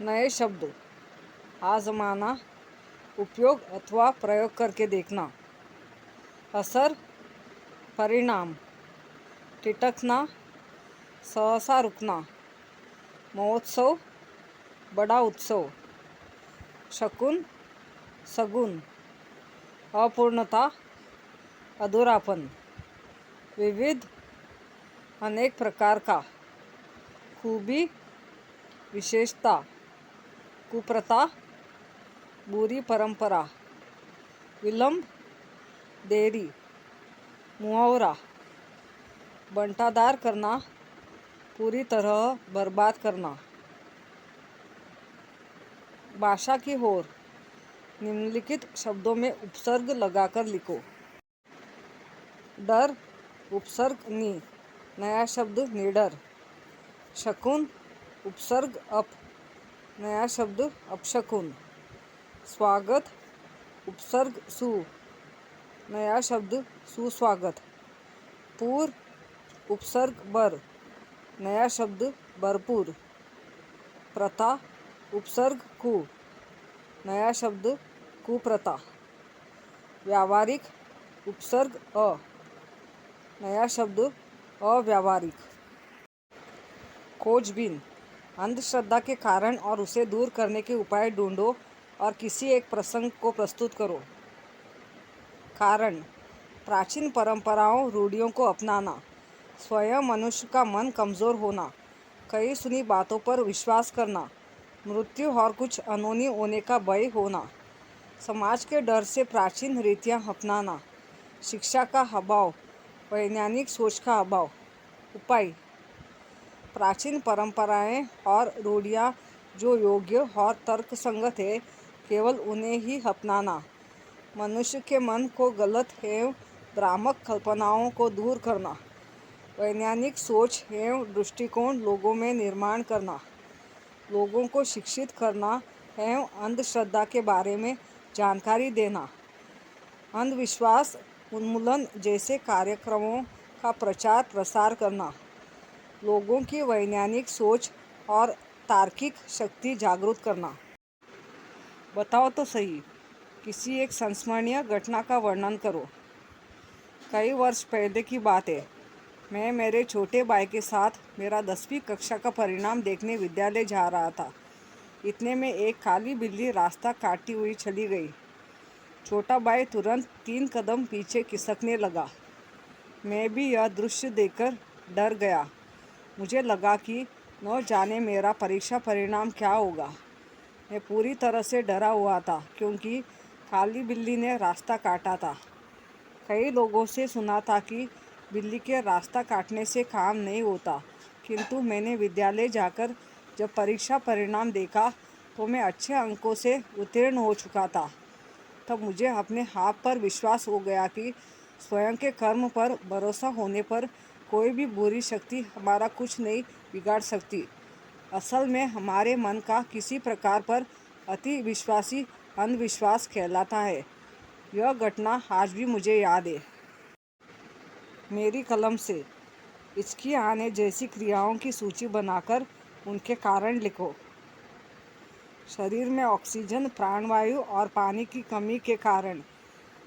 नए शब्द आजमाना, उपयोग अथवा प्रयोग करके देखना। असर, परिणाम, ठिठकना, सहसा रुकना। महोत्सव, बड़ा उत्सव। शकुन, सगुन, अपूर्णता, अधूरापन। विविध, अनेक प्रकार का। खूबी, विशेषता। कुप्रथा, बुरी परंपरा। विलंब, देरी। मुहावरा, बंटाधार करना, पूरी तरह बर्बाद करना। भाषा की होर, निम्नलिखित शब्दों में उपसर्ग लगाकर लिखो। डर, उपसर्ग नि, नया शब्द निडर। शकुन, उपसर्ग अप, नया शब्द अपशकुन। स्वागत, उपसर्ग सु, नया शब्द सुस्वागत। पूर, उपसर्ग बर, नया शब्द भरपूर। प्रथा, उपसर्ग कु, नया शब्द कुप्रथा। व्यावहारिक, उपसर्ग अ, नया शब्द अव्यावहारिक। खोजबीन, अंधश्रद्धा के कारण और उसे दूर करने के उपाय ढूंढो और किसी एक प्रसंग को प्रस्तुत करो। कारण, प्राचीन परंपराओं रूढ़ियों को अपनाना। स्वयं मनुष्य का मन कमजोर होना। कई सुनी बातों पर विश्वास करना। मृत्यु और कुछ अनहोनी होने का भय होना। समाज के डर से प्राचीन रीतियां अपनाना। शिक्षा का अभाव, वैज्ञानिक सोच का अभाव। उपाय, प्राचीन परंपराएं और रूढ़ियां जो योग्य और तर्कसंगत है, केवल उन्हें ही अपनाना। मनुष्य के मन को गलत एवं भ्रामक कल्पनाओं को दूर करना। वैज्ञानिक सोच एवं दृष्टिकोण लोगों में निर्माण करना। लोगों को शिक्षित करना एवं अंधश्रद्धा के बारे में जानकारी देना। अंधविश्वास उन्मूलन जैसे कार्यक्रमों का प्रचार प्रसार करना। लोगों की वैज्ञानिक सोच और तार्किक शक्ति जागृत करना। बताओ तो सही, किसी एक संस्मरणीय घटना का वर्णन करो। कई वर्ष पहले की बात है। मैं मेरे छोटे भाई के साथ मेरा 10वीं कक्षा का परिणाम देखने विद्यालय जा रहा था। इतने में एक काली बिल्ली रास्ता काटती हुई चली गई। छोटा भाई तुरंत 3 कदम पीछे खिसकने लगा। मैं भी यह दृश्य देखकर डर गया। मुझे लगा कि न जाने मेरा परीक्षा परिणाम क्या होगा। मैं पूरी तरह से डरा हुआ था क्योंकि काली बिल्ली ने रास्ता काटा था। कई लोगों से सुना था कि बिल्ली के रास्ता काटने से काम नहीं होता, किंतु मैंने विद्यालय जाकर जब परीक्षा परिणाम देखा तो मैं अच्छे अंकों से उत्तीर्ण हो चुका था। तब मुझे अपने आप पर विश्वास हो गया कि स्वयं के कर्म पर भरोसा होने पर कोई भी बुरी शक्ति हमारा कुछ नहीं बिगाड़ सकती। असल में हमारे मन का किसी प्रकार पर अति विश्वासी अंधविश्वास कहलाता है। यह घटना आज भी मुझे याद है। मेरी कलम से हिचकी आने जैसी क्रियाओं की सूची बनाकर उनके कारण लिखो। शरीर में ऑक्सीजन, प्राणवायु और पानी की कमी के कारण।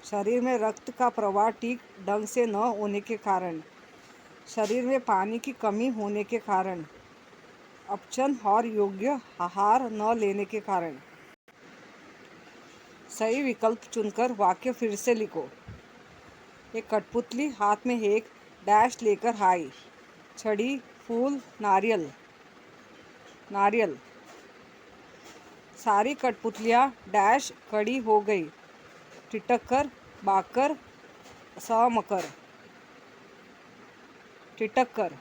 शरीर में रक्त का प्रवाह ठीक ढंग से न होने के कारण। शरीर में पानी की कमी होने के कारण। अपचन और योग्य आहार न लेने के कारण। सही विकल्प चुनकर वाक्य फिर से लिखो। एक कठपुतली हाथ में एक डैश लेकर आई। छड़ी, फूल, नारियल। नारियल। सारी कठपुतलियाँ डैश खड़ी हो गई। ठिठक भागकर, सहमकर। ठिठक कर,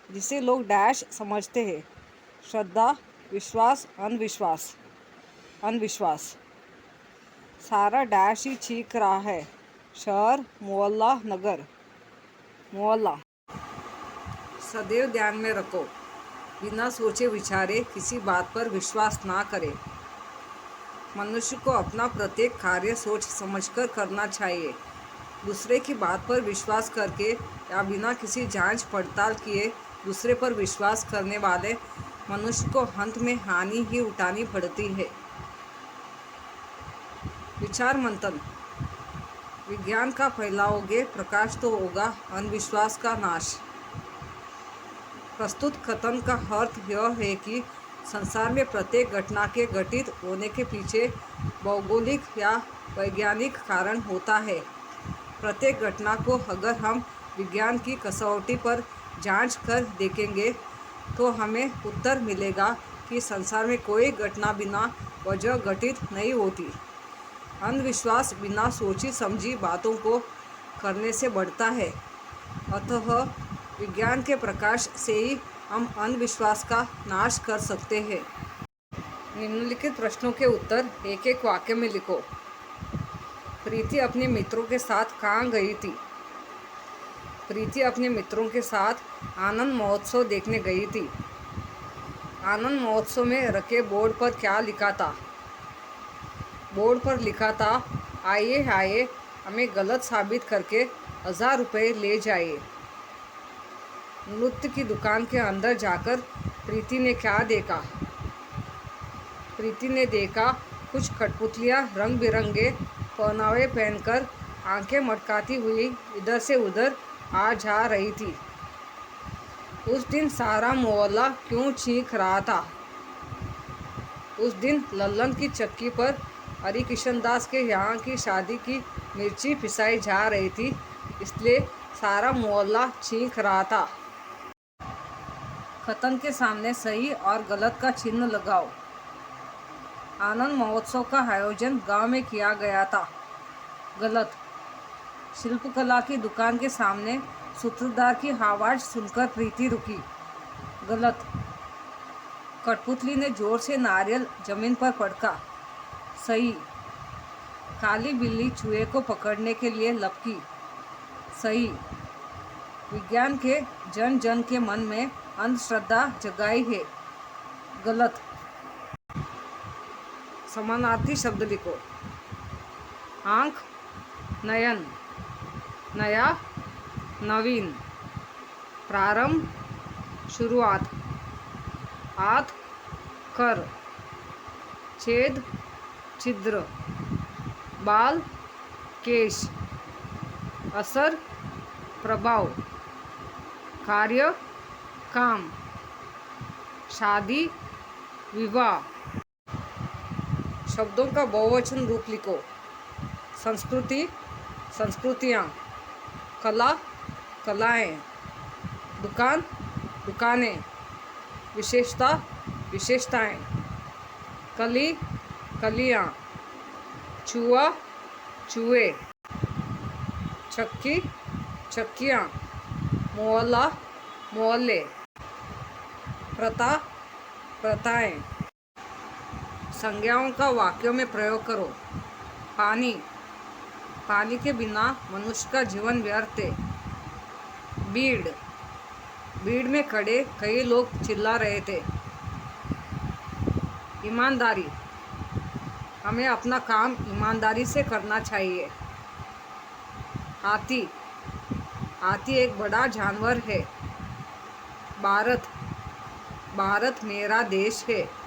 जिसे लोग डैश समझते हैं। श्रद्धा, विश्वास, अंधविश्वास। अंधविश्वास। सारा डैश ही चीख रहा है। शहर, मोहल्ला, नगर। मोहल्ला। सदैव ध्यान में रखो, बिना सोचे विचारे किसी बात पर विश्वास ना करें। मनुष्य को अपना प्रत्येक कार्य सोच समझकर करना चाहिए। दूसरे की बात पर विश्वास करके या बिना किसी जांच पड़ताल किए दूसरे पर विश्वास करने वाले मनुष्य को अंत में हानि ही उठानी पड़ती है। विचार मंथन। विज्ञान का फैलाओगे प्रकाश तो होगा अंधविश्वास का नाश। प्रस्तुत कथन का अर्थ यह है कि संसार में प्रत्येक घटना के घटित होने के पीछे भौगोलिक या वैज्ञानिक कारण होता है। प्रत्येक घटना को अगर हम विज्ञान की कसौटी पर जांच कर देखेंगे तो हमें उत्तर मिलेगा कि संसार में कोई घटना बिना वजह घटित नहीं होती। अंधविश्वास बिना सोची समझी बातों को करने से बढ़ता है। अतः विज्ञान के प्रकाश से ही हम अंधविश्वास का नाश कर सकते हैं। निम्नलिखित प्रश्नों के उत्तर एक एक वाक्य में लिखो। प्रीति अपने मित्रों के साथ कहाँ गई थी? प्रीति अपने मित्रों के साथ आनंद महोत्सव देखने गई थी। आनंद महोत्सव में रखे बोर्ड पर क्या लिखा था? बोर्ड पर लिखा था, आइए आइए हमें गलत साबित करके 1000 रुपये ले जाइए। नृत्य की दुकान के अंदर जाकर प्रीति ने क्या देखा? प्रीति ने देखा कुछ कठपुतलियाँ रंग बिरंगे पहनावे पहनकर आंखें मटकाती हुई इधर से उधर आ जा रही थी। उस दिन सारा मोहल्ला क्यों चीख रहा था? उस दिन लल्लन की चक्की पर हरिकिशन दास के यहाँ की शादी की मिर्ची पिसाई जा रही थी, इसलिए सारा मोहल्ला चीख रहा था। कथन के सामने सही और गलत का चिन्ह लगाओ। आनंद महोत्सव का आयोजन गांव में किया गया था। गलत। शिल्पकला की दुकान के सामने सूत्रधार की आवाज़ सुनकर प्रीति रुकी। गलत। कठपुतली ने जोर से नारियल जमीन पर पटका। सही। काली बिल्ली चूहे को पकड़ने के लिए लपकी। सही। विज्ञान के जन जन के मन में अंधश्रद्धा जगाई है। गलत। समानार्थी शब्द लिखो। आँख, नयन, नया, नवीन, प्रारंभ, शुरुआत, आत, कर, छेद, छिद्र, बाल, केश, असर, प्रभाव, कार्य, काम, शादी, विवाह। शब्दों का बहुवचन रूप लिखो। संस्कृति, संस्कृतियाँ, कला, कलाएं, दुकान, दुकानें, विशेषता, विशेषताएं, कली, कलियाँ, चूहा, चूहे, चक्की, चक्कियाँ, मोहल्ला, मोहल्ले, प्रथा, प्रथाएं। संज्ञाओं का वाक्यों में प्रयोग करो। पानी, पानी के बिना मनुष्य का जीवन व्यर्थ है। भीड़, भीड़ में खड़े कई लोग चिल्ला रहे थे। ईमानदारी, हमें अपना काम ईमानदारी से करना चाहिए। हाथी, हाथी एक बड़ा जानवर है। भारत, भारत मेरा देश है।